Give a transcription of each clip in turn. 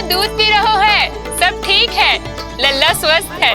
दूध पी रहो है, सब ठीक है, लल्ला स्वस्थ है।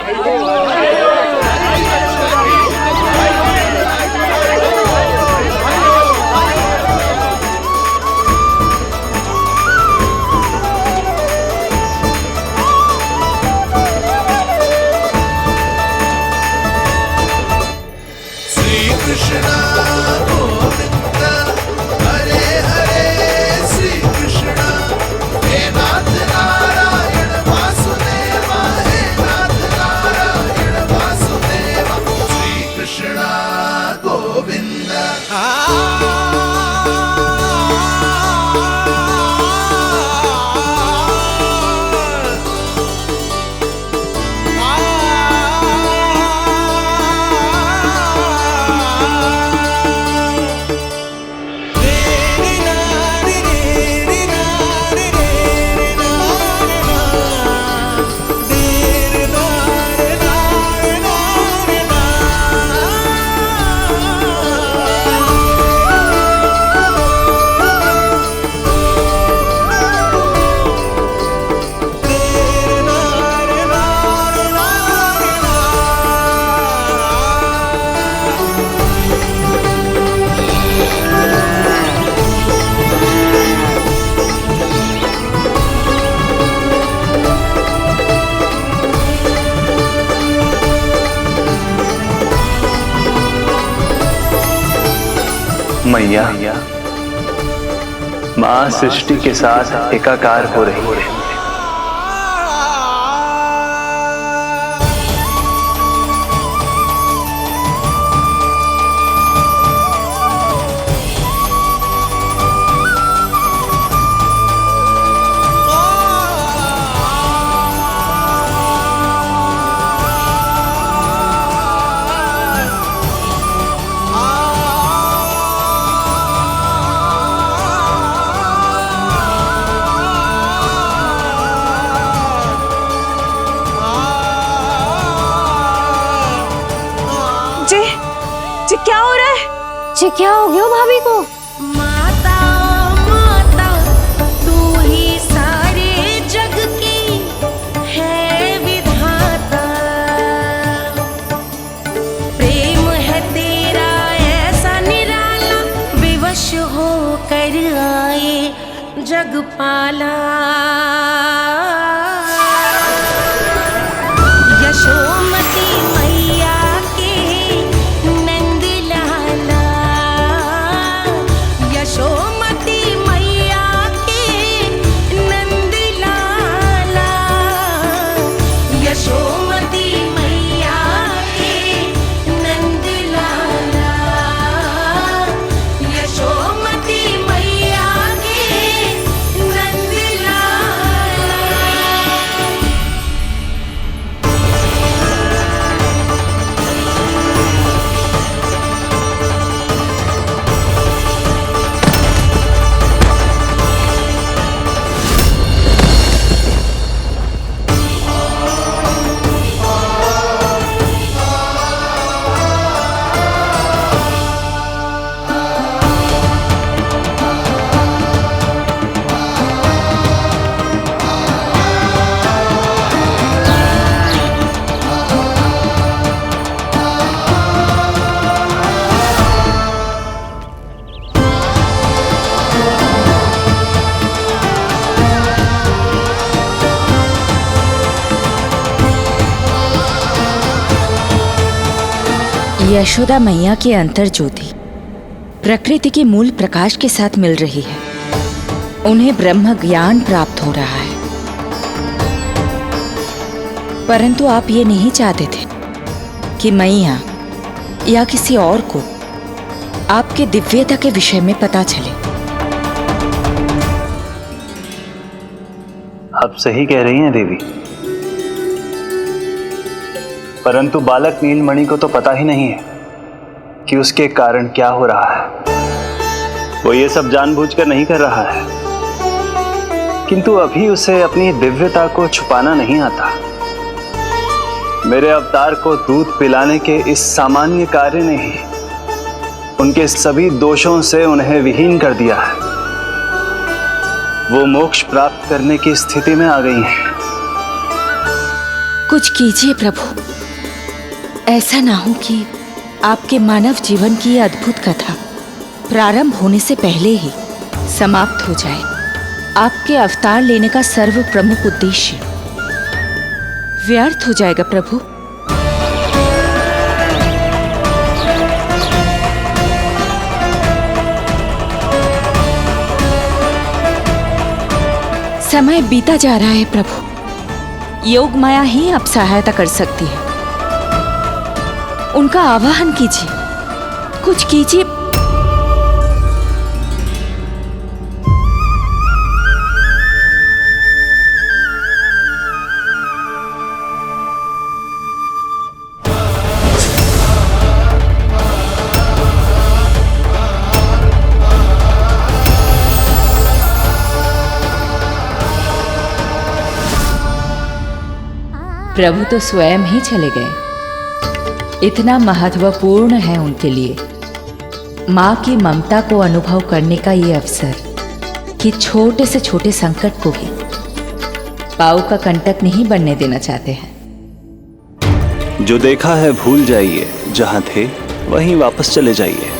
मैया, माँ सृष्टि के साथ एकाकार हो रही है। जी क्या हो रहा है? जी क्या हो गया भाभी को? माता माता तू ही सारे जग की है विधाता, प्रेम है तेरा ऐसा निराला, विवश हो कर आए जग पाला। यशोमती मैया यशोदा मैया की अंतर ज्योति प्रकृति के मूल प्रकाश के साथ मिल रही है। उन्हें ब्रह्म ज्ञान प्राप्त हो रहा है, परंतु आप ये नहीं चाहते थे कि मैया या किसी और को आपके दिव्यता के विषय में पता चले। आप सही कह रही हैं देवी, परंतु बालक नीलमणि को तो पता ही नहीं है कि उसके कारण क्या हो रहा है। वो ये सब जानबूझकर नहीं कर रहा है, किंतु अभी उसे अपनी दिव्यता को छुपाना नहीं आता। मेरे अवतार को दूध पिलाने के इस सामान्य कार्य ने ही उनके सभी दोषों से उन्हें विहीन कर दिया है। वो मोक्ष प्राप्त करने की स्थिति में आ गई हैं। कुछ कीजिए प्रभु, ऐसा ना हो कि आपके मानव जीवन की यह अद्भुत कथा प्रारंभ होने से पहले ही समाप्त हो जाए। आपके अवतार लेने का सर्व प्रमुख उद्देश्य व्यर्थ हो जाएगा प्रभु। समय बीता जा रहा है प्रभु, योग माया ही अब सहायता कर सकती है। उनका आवाहन कीजिए, कुछ कीजिए। प्रभु तो स्वयं ही चले गए। इतना महत्वपूर्ण है उनके लिए माँ की ममता को अनुभव करने का ये अवसर कि छोटे से छोटे संकट को भी पाँव का कंटक नहीं बनने देना चाहते हैं। जो देखा है भूल जाइए, जहां थे वहीं वापस चले जाइए।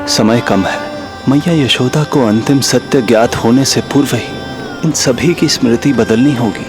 समय कम है। मैया यशोदा को अंतिम सत्य ज्ञात होने से पूर्व ही इन सभी की स्मृति बदलनी होगी।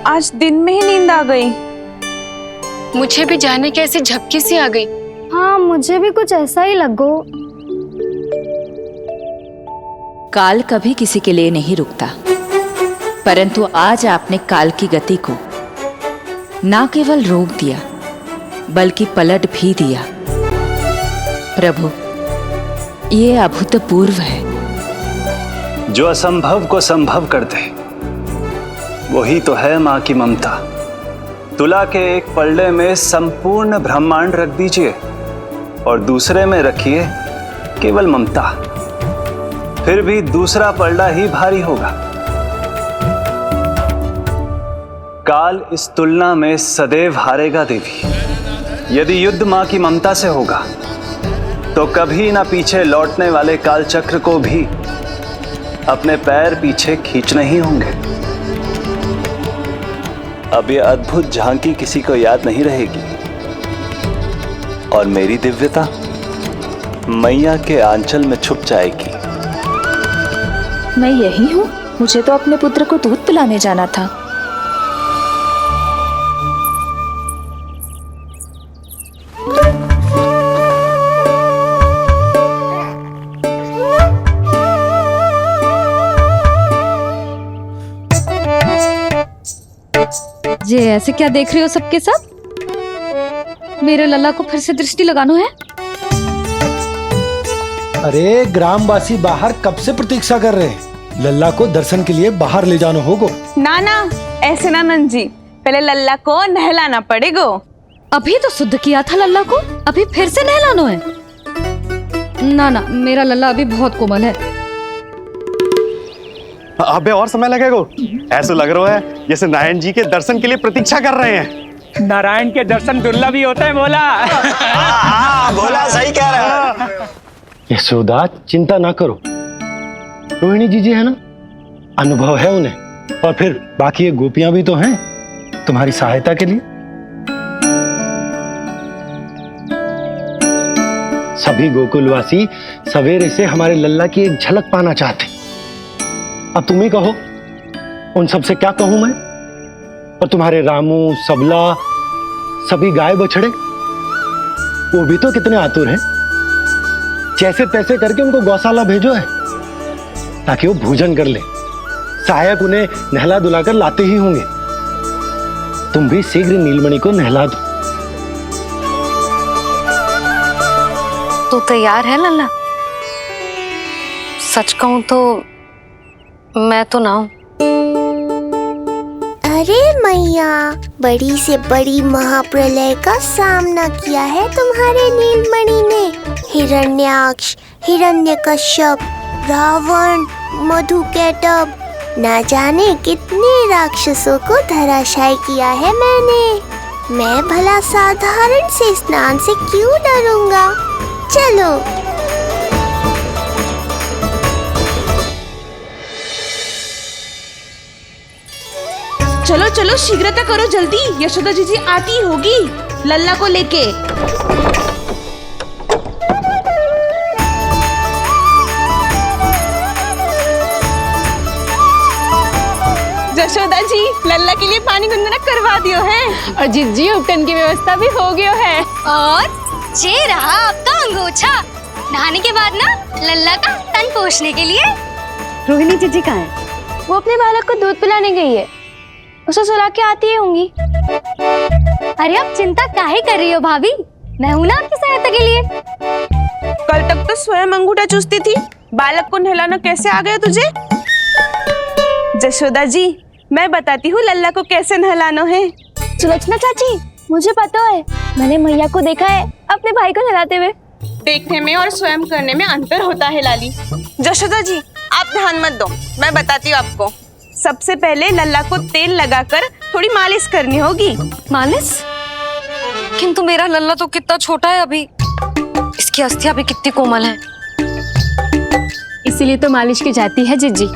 आज दिन में ही नींद आ गई। मुझे भी जाने की ऐसी झपकी सी आ गई। हाँ, मुझे भी कुछ ऐसा ही लगो। काल कभी किसी के लिए नहीं रुकता, परंतु आज आपने काल की गति को ना केवल रोक दिया बल्कि पलट भी दिया। प्रभु, ये अभूतपूर्व है। जो असंभव को संभव कर दे वही तो है माँ की ममता। तुला के एक पल्ले में संपूर्ण ब्रह्मांड रख दीजिए और दूसरे में रखिए केवल ममता, फिर भी दूसरा पल्ला ही भारी होगा। काल इस तुलना में सदैव हारेगा देवी। यदि युद्ध माँ की ममता से होगा तो कभी ना पीछे लौटने वाले काल चक्र को भी अपने पैर पीछे खींचने ही होंगे। अब यह अद्भुत झांकी किसी को याद नहीं रहेगी और मेरी दिव्यता मैया के आंचल में छुप जाएगी। मैं यही हूँ। मुझे तो अपने पुत्र को दूध पिलाने जाना था। ये ऐसे क्या देख रही हो सबके सब? मेरे लल्ला को फिर से दृष्टि लगानो है? अरे ग्रामवासी बाहर कब से प्रतीक्षा कर रहे हैं, लल्ला को दर्शन के लिए बाहर ले जाना होगा। ना ना, ऐसे ना नंद जी, पहले लल्ला को नहलाना पड़ेगा। अभी तो शुद्ध किया था लल्ला को, अभी फिर से नहलानो है? ना ना, मेरा लल्ला अभी बहुत कोमल है। अबे और समय लगेगा। ऐसा लग रहा है जैसे नारायण जी के दर्शन के लिए प्रतीक्षा कर रहे हैं। नारायण के दर्शन दुर्लभ ही होते हैं बोला। बोला, सही कह रहा है। यशोदा चिंता ना करो, रोहिणी जी है ना, अनुभव है उन्हें, और फिर बाकी ये गोपियां भी तो हैं तुम्हारी सहायता के लिए। सभी गोकुलवासी सवेरे से हमारे लल्ला की एक झलक पाना चाहते। अब तुम ही कहो, उन सबसे क्या कहूं मैं? और तुम्हारे रामू, सबला, सभी गाय बछड़े, वो भी तो कितने आतुर हैं। जैसे तैसे करके उनको गौशाला भेजो है ताकि वो भोजन कर ले। सहायक उन्हें नहला धुलाकर लाते ही होंगे। तुम भी शीघ्र नीलमणि को नहला दो। तू तैयार है लल्ला? सच कहूं तो मैं तो ना हूं। अरे मैया, बड़ी से बड़ी महाप्रलय का सामना किया है तुम्हारे नीलमणि ने। हिरण्याक्ष, हिरण्यकश्यप, रावण, मधुकैटभ, ना जाने कितने राक्षसों को धराशायी किया है मैंने। मैं भला साधारण से स्नान से क्यों डरूंगा? चलो। चलो चलो, शीघ्रता करो जल्दी, यशोदा जी आती होगी लल्ला को लेके। यशोदा जी, लल्ला के लिए पानी गुनगुना करवा दियो है, और जिज्जी उपटन की व्यवस्था भी हो गयो है। और ये रहा आपका अंगोछा, नहाने के बाद ना लल्ला का तन पोंछने के लिए। रोहिणी जीजी कहाँ है? वो अपने बालक को दूध पिलाने गई है, उसे सुला के आती ही होंगी। अरे आप चिंता काहे कर रही हो भाभी, मैं हूं ना आपकी सहायता के लिए। कल तक तो स्वयं अंगूठा चूसती थी, बालक को नहलाना कैसे आ गया तुझे? यशोदा जी, मैं बताती हूँ लल्ला को कैसे नहलाना है। सुलक्षणा चाची, मुझे पता है, मैंने मैया को देखा है अपने भाई को नहलाते हुए। देखने में और स्वयं करने में अंतर होता है लाली। यशोदा जी, आप ध्यान मत दो, मैं बताती हूँ आपको। सबसे पहले लल्ला को तेल लगाकर थोड़ी मालिश करनी होगी। मालिश? किंतु मेरा लल्ला तो कितना छोटा है अभी, इसकी अस्थियां भी कितनी कोमल है। इसीलिए तो मालिश की जाती है जिज्जी,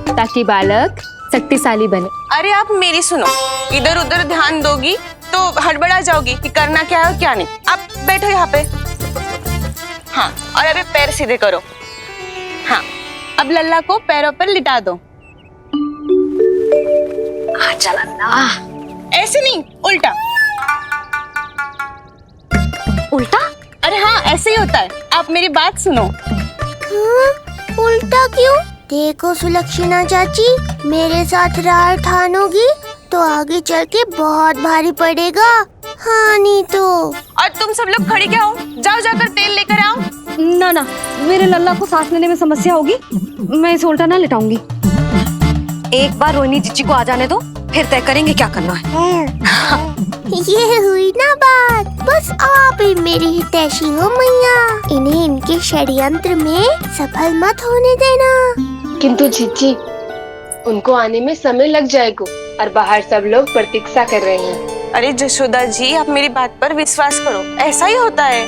ताकि बालक शक्तिशाली बने। अरे आप मेरी सुनो, इधर उधर ध्यान दोगी तो हड़बड़ा जाओगी कि करना क्या है और क्या नहीं। आप बैठो यहाँ पे। हाँ, और अभी पैर सीधे करो। हाँ, अब लल्ला को पैरों पर लिटा दो। ऐसे नहीं, उल्टा। उल्टा? अरे हाँ, ऐसे ही होता है। आप मेरी बात सुनो। हाँ, उल्टा क्यों? देखो सुलक्षणा चाची, मेरे साथ राह ठानोगी तो आगे चल के बहुत भारी पड़ेगा। हाँ नहीं तो। और तुम सब लोग खड़े क्या हो? जाओ जाकर तेल लेकर आओ। ना ना, मेरे लल्ला को सांस लेने में समस्या होगी, मैं इसे उल्टा ना लिटाऊंगी। एक बार रोहिणी जीजी को आ जाने दो, फिर तय करेंगे क्या करना है। ये हुई ना बात, बस आप ही मेरी हितैषी हो मैया। इन्हें इनके षड्यंत्र में सफल मत होने देना। किंतु जीजी, उनको आने में समय लग जाएगा और बाहर सब लोग प्रतीक्षा कर रहे हैं। अरे यशोदा जी, आप मेरी बात पर विश्वास करो, ऐसा ही होता है।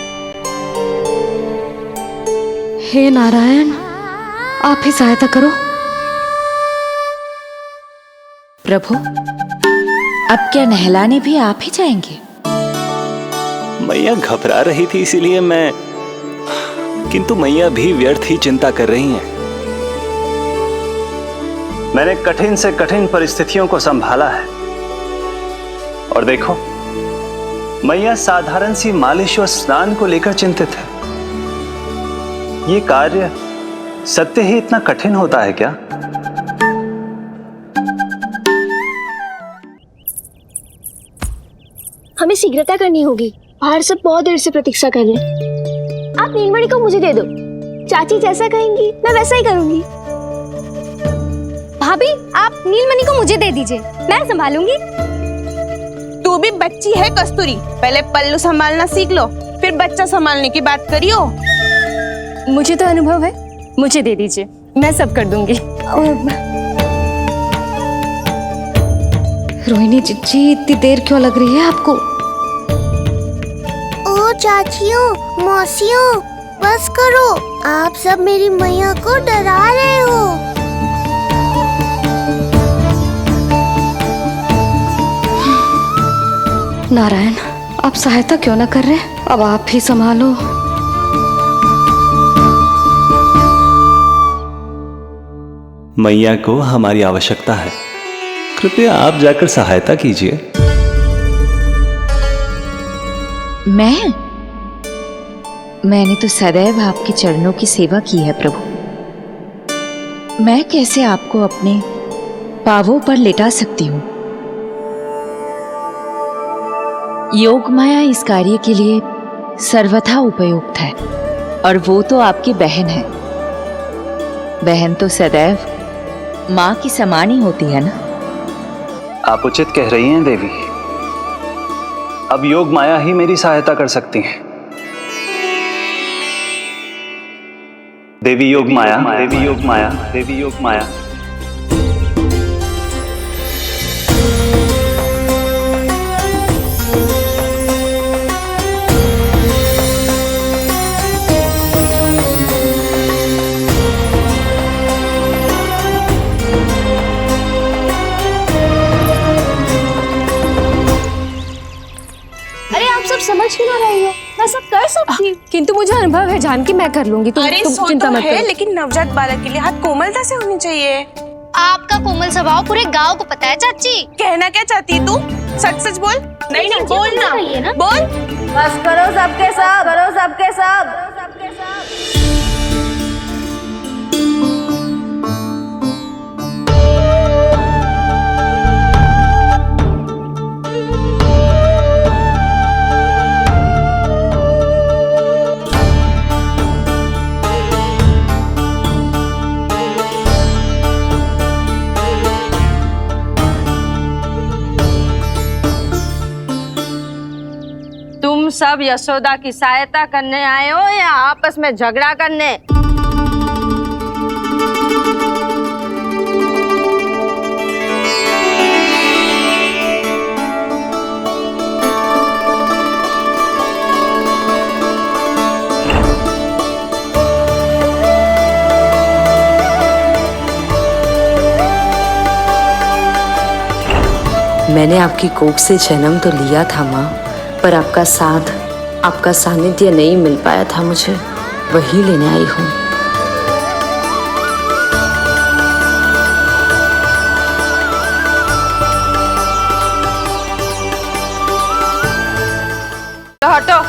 हे नारायण, आप ही सहायता करो। प्रभु, अब क्या नहलाने भी आप ही जाएंगे? मैया घबरा रही थी इसीलिए मैं, किंतु मैया भी व्यर्थ ही चिंता कर रही हैं। मैंने कठिन से कठिन परिस्थितियों को संभाला है और देखो, मैया साधारण सी मालिश और स्नान को लेकर चिंतित है। ये कार्य सत्य ही इतना कठिन होता है क्या? हमें शीघ्रता करनी होगी। बाहर सब बहुत देर से प्रतीक्षा कर रहे हैं। आप नीलमणि को मुझे दे दो। चाची जैसा कहेंगी मैं वैसा ही करूंगी। भाभी आप नीलमणि को मुझे दे दीजिए, मैं संभालूंगी। तू भी बच्ची है कस्तूरी, पहले पल्लू संभालना सीख लो, फिर बच्चा संभालने की बात करियो। मुझे तो अनुभव है, मुझे दे दीजिए, मैं सब कर दूंगी। रोहिणी जी इतनी देर क्यों लग रही है आपको? ओ चाचियों, मौसियों, बस करो। आप सब मेरी मैया को डरा रहे हो। नारायण, आप सहायता क्यों ना कर रहे? अब आप ही संभालो। मैया को हमारी आवश्यकता है, कृपया आप जाकर सहायता कीजिए। मैंने तो सदैव आपके चरणों की सेवा की है प्रभु। मैं कैसे आपको अपने पांवों पर लेटा सकती हूँ? योग माया इस कार्य के लिए सर्वथा उपयुक्त है, और वो तो आपकी बहन है। बहन तो सदैव माँ की समान ही होती है ना। आप उचित कह रही हैं देवी। अब योग माया ही मेरी सहायता कर सकती हैं। देवी योग माया, देवी योग माया, देवी योग माया। समझ क्यों ना रही हो? मैं सब कर सकती हूँ। किंतु मुझे अनुभव है जानकी, मैं कर लूंगी। तुम चिंता मत करो। लेकिन नवजात बालक के लिए हाथ कोमलता से होनी चाहिए। आपका कोमल स्वभाव पूरे गांव को पता है चाची। कहना क्या चाहती है तू? सच सच बोल। नहीं नहीं बोल ना, बोल। बस करो सबके सब, करो सबके सब, सबके सब। तुम सब यशोदा की सहायता करने आए हो या आपस में झगड़ा करने? मैंने आपकी कोख से जन्म तो लिया था माँ, पर आपका साथ, आपका सानिध्य नहीं मिल पाया था मुझे, वही लेने आई हूँ। तो हटो।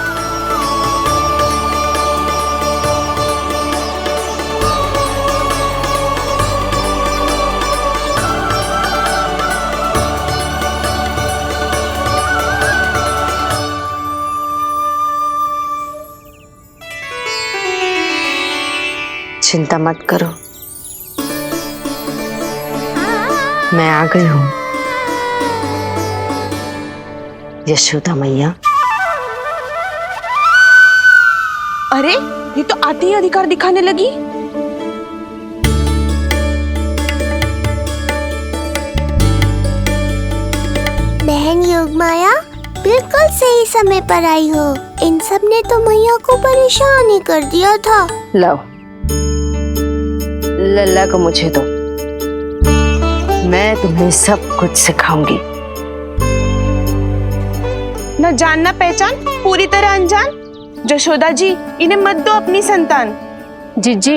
चिंता मत करो, मैं आ गई हूँ। यशोदा मैया। अरे ये तो आते ही अधिकार दिखाने लगी। बहन योगमाया, बिल्कुल सही समय पर आई हो। इन सब ने तो मैया को परेशान ही कर दिया था। लाओ लल्ला को मुझे दो, मैं तुम्हें सब कुछ सिखाऊंगी। न जान न पहचान, पूरी तरह अनजान। यशोदा जी, इन्हें मत दो अपनी संतान। जीजी,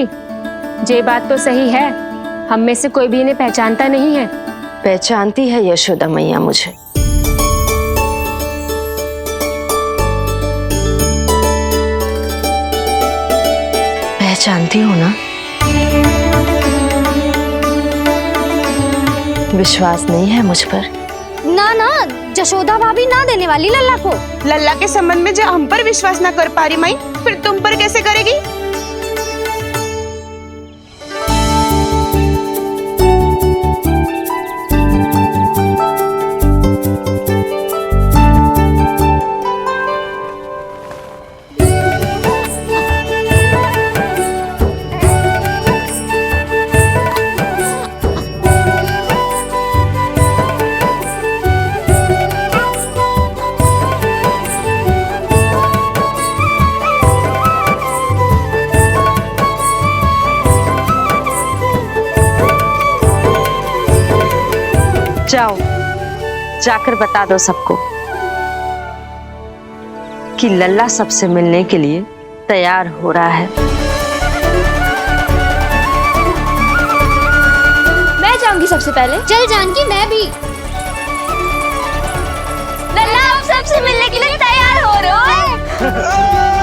ये बात तो सही है, हम में से कोई भी इन्हें पहचानता नहीं है। पहचानती है यशोदा मैया मुझे। पहचानती हो ना? विश्वास नहीं है मुझ पर? ना ना, जशोदा भाभी ना देने वाली लल्ला को। लल्ला के संबंध में जो हम पर विश्वास ना कर पा रही माई, फिर तुम पर कैसे करेगी? जाओ, जाकर बता दो सबको कि लल्ला सबसे मिलने के लिए तैयार हो रहा है। मैं जाऊंगी सबसे पहले। चल जानकी, मैं भी। लल्ला आप सबसे मिलने के लिए तैयार हो रहे हो?